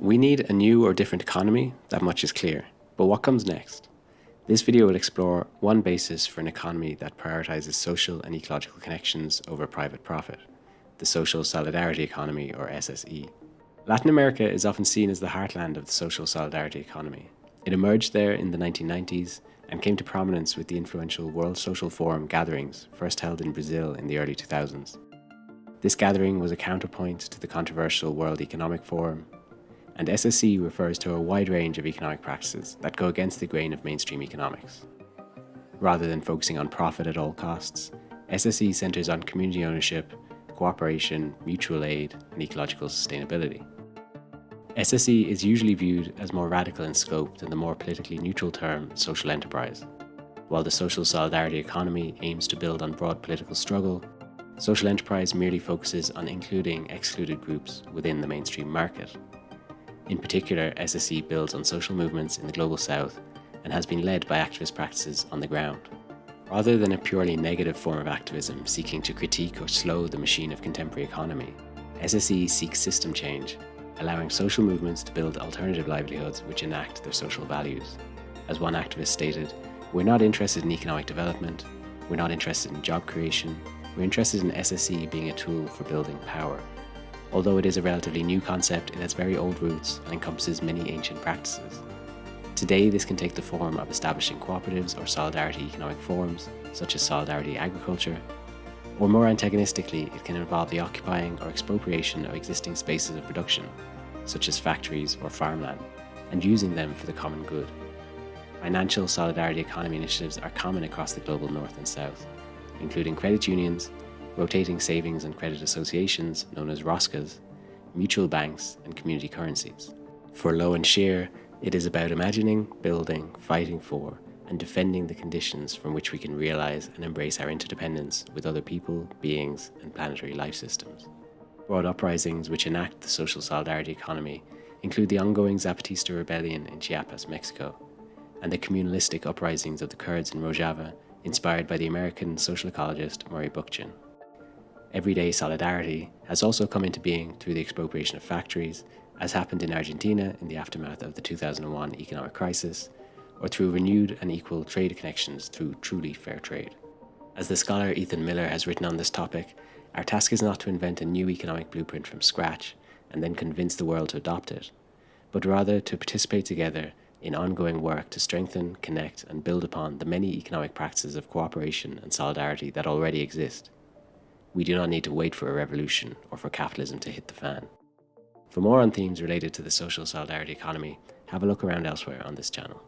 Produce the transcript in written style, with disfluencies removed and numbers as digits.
We need a new or different economy, that much is clear. But what comes next? This video will explore one basis for an economy that prioritizes social and ecological connections over private profit, the Social Solidarity Economy, or SSE. Latin America is often seen as the heartland of the social solidarity economy. It emerged there in the 1990s and came to prominence with the influential World Social Forum gatherings, first held in Brazil in the early 2000s. This gathering was a counterpoint to the controversial World Economic Forum, and SSE refers to a wide range of economic practices that go against the grain of mainstream economics. Rather than focusing on profit at all costs, SSE centers on community ownership, cooperation, mutual aid, and ecological sustainability. SSE is usually viewed as more radical in scope than the more politically neutral term social enterprise. While the social solidarity economy aims to build on broad political struggle, social enterprise merely focuses on including excluded groups within the mainstream market. In particular, SSE builds on social movements in the Global South and has been led by activist practices on the ground. Rather than a purely negative form of activism seeking to critique or slow the machine of contemporary economy, SSE seeks system change, allowing social movements to build alternative livelihoods which enact their social values. As one activist stated, "We're not interested in economic development, we're not interested in job creation, we're interested in SSE being a tool for building power." Although it is a relatively new concept, it has very old roots and encompasses many ancient practices. Today, this can take the form of establishing cooperatives or solidarity economic forms, such as solidarity agriculture, or more antagonistically, it can involve the occupying or expropriation of existing spaces of production, such as factories or farmland, and using them for the common good. Financial solidarity economy initiatives are common across the global north and south, including credit unions, rotating savings and credit associations known as ROSCAs, mutual banks, and community currencies. For Low and Shear, it is about imagining, building, fighting for, and defending the conditions from which we can realize and embrace our interdependence with other people, beings, and planetary life systems. Broad uprisings which enact the social solidarity economy include the ongoing Zapatista rebellion in Chiapas, Mexico, and the communalistic uprisings of the Kurds in Rojava, inspired by the American social ecologist Murray Bookchin. Everyday solidarity has also come into being through the expropriation of factories, as happened in Argentina in the aftermath of the 2001 economic crisis, or through renewed and equal trade connections through truly fair trade. As the scholar Ethan Miller has written on this topic, our task is not to invent a new economic blueprint from scratch and then convince the world to adopt it, but rather to participate together in ongoing work to strengthen, connect, and build upon the many economic practices of cooperation and solidarity that already exist. We do not need to wait for a revolution or for capitalism to hit the fan. For more on themes related to the social solidarity economy, have a look around elsewhere on this channel.